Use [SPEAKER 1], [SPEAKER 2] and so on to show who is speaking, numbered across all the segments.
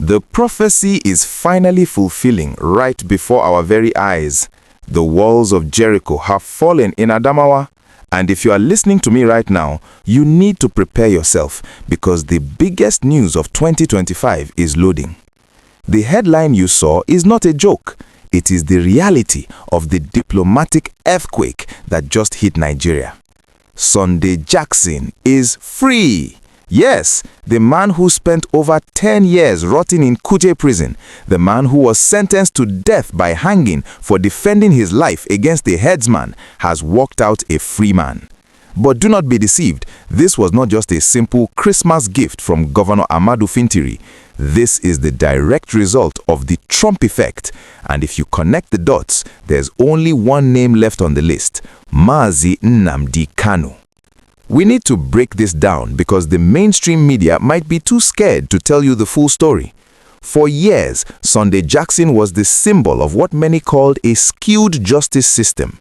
[SPEAKER 1] The prophecy is finally fulfilling right before our very eyes. The walls of Jericho have fallen in Adamawa. And if you are listening to me right now, you need to prepare yourself because the biggest news of 2025 is loading. The headline you saw is not a joke. It is the reality of the diplomatic earthquake that just hit Nigeria. Sunday Jackson is free. Yes, the man who spent over 10 years rotting in Kuje prison, the man who was sentenced to death by hanging for defending his life against a herdsman, has walked out a free man. But do not be deceived, this was not just a simple Christmas gift from Governor Ahmadu Fintiri. This is the direct result of the Trump effect. And if you connect the dots, there's only one name left on the list: Mazi Nnamdi Kanu. We need to break this down because the mainstream media might be too scared to tell you the full story. For years, Sunday Jackson was the symbol of what many called a skewed justice system.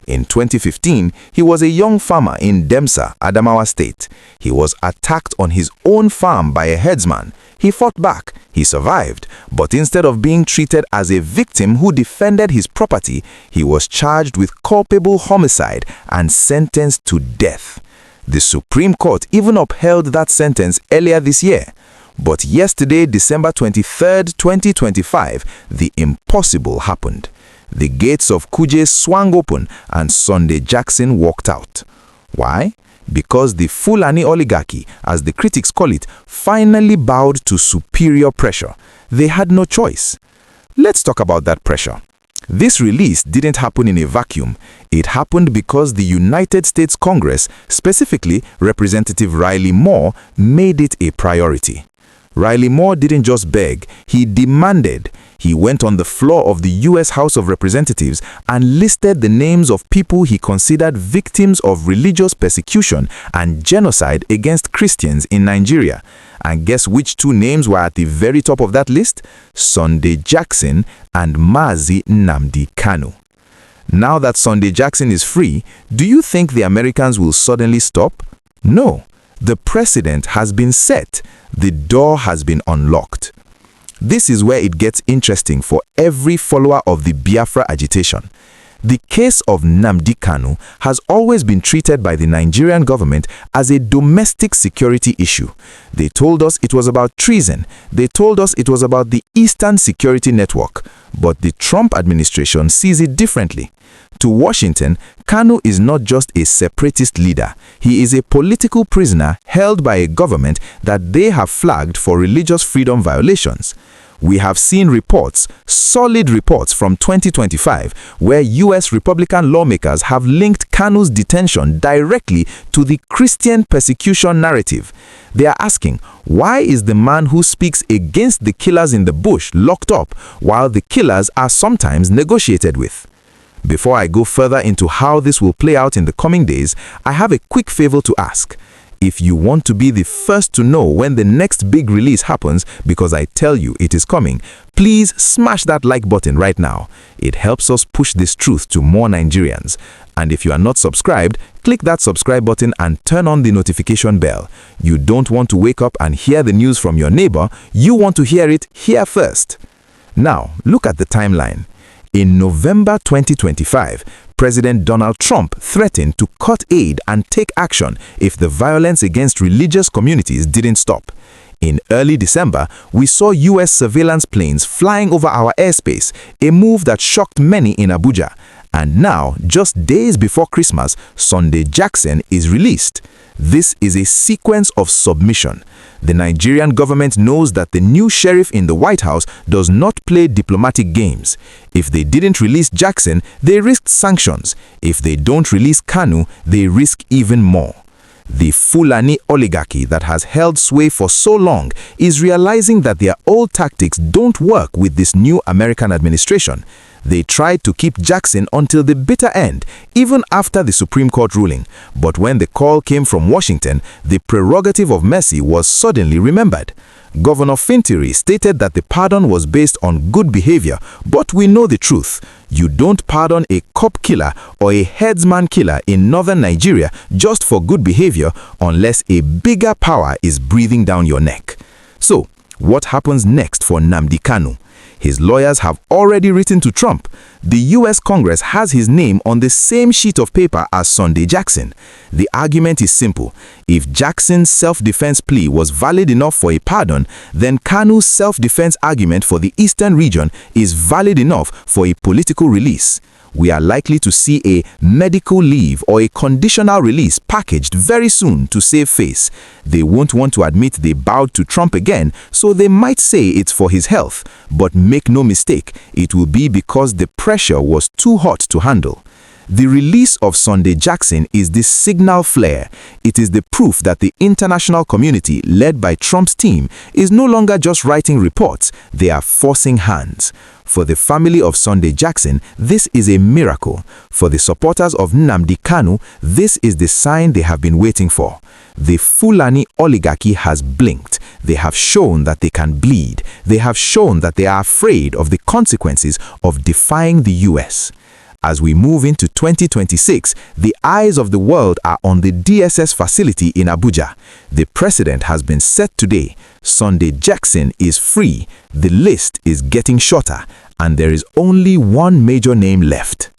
[SPEAKER 1] In 2015, he was a young farmer in Demsa, Adamawa State. He was attacked on his own farm by a herdsman. He fought back, he survived, but instead of being treated as a victim who defended his property, he was charged with culpable homicide and sentenced to death. The Supreme Court even upheld that sentence earlier this year. But yesterday, December 23rd, 2025, the impossible happened. The gates of Kuje swung open and Sunday Jackson walked out. Why? Because the Fulani Oligarchy, as the critics call it, finally bowed to superior pressure. They had no choice. Let's talk about that pressure. This release didn't happen in a vacuum. It happened because the United States Congress, specifically Representative Riley Moore, made it a priority. Riley Moore didn't just beg, he demanded. He went on the floor of the US House of Representatives and listed the names of people he considered victims of religious persecution and genocide against Christians in Nigeria. And guess which two names were at the very top of that list? Sunday Jackson and Mazi Nnamdi Kanu. Now that Sunday Jackson is free, do you think the Americans will suddenly stop? No. The precedent has been set. The door has been unlocked. This is where it gets interesting for every follower of the Biafra agitation. The case of Nnamdi Kanu has always been treated by the Nigerian government as a domestic security issue. They told us it was about treason. They told us it was about the Eastern Security Network. But the Trump administration sees it differently. To Washington, Kanu is not just a separatist leader. He is a political prisoner held by a government that they have flagged for religious freedom violations. We have seen reports, solid reports from 2025, where US Republican lawmakers have linked Kanu's detention directly to the Christian persecution narrative. They are asking, why is the man who speaks against the killers in the bush locked up, while the killers are sometimes negotiated with? Before I go further into how this will play out in the coming days, I have a quick favor to ask. If you want to be the first to know when the next big release happens, because I tell you it is coming, please smash that like button right now. It helps us push this truth to more Nigerians. And if you are not subscribed, click that subscribe button and turn on the notification bell. You don't want to wake up and hear the news from your neighbor, you want to hear it here first. Now, look at the timeline. In November 2025, President Donald Trump threatened to cut aid and take action if the violence against religious communities didn't stop. In early December, we saw US surveillance planes flying over our airspace, a move that shocked many in Abuja. And now, just days before Christmas, Sunday Jackson is released. This is a sequence of submission. The Nigerian government knows that the new sheriff in the White House does not play diplomatic games. If they didn't release Jackson, they risked sanctions. If they don't release Kanu, they risk even more. The Fulani Oligarchy that has held sway for so long is realizing that their old tactics don't work with this new American administration. They tried to keep Jackson until the bitter end, even after the Supreme Court ruling. But when the call came from Washington, the prerogative of mercy was suddenly remembered. Governor Fintiri stated that the pardon was based on good behavior, but we know the truth. You don't pardon a cop killer or a herdsman killer in northern Nigeria just for good behavior unless a bigger power is breathing down your neck. So, What happens next for Nnamdi Kanu? His lawyers have already written to Trump. The US Congress has his name on the same sheet of paper as Sunday Jackson. The argument is simple. If Jackson's self-defense plea was valid enough for a pardon, then Kanu's self-defense argument for the Eastern region is valid enough for a political release. We are likely to see a medical leave or a conditional release packaged very soon to save face. They won't want to admit they bowed to Trump again, so they might say it's for his health. But make no mistake, it will be because the pressure was too hot to handle. The release of Sunday Jackson is the signal flare. It is the proof that the international community, led by Trump's team, is no longer just writing reports, they are forcing hands. For the family of Sunday Jackson, this is a miracle. For the supporters of Nnamdi Kanu, this is the sign they have been waiting for. The Fulani Oligarchy has blinked. They have shown that they can bleed. They have shown that they are afraid of the consequences of defying the US. As we move into 2026, the eyes of the world are on the DSS facility in Abuja. The precedent has been set today. Sunday Jackson is free, the list is getting shorter, and there is only one major name left.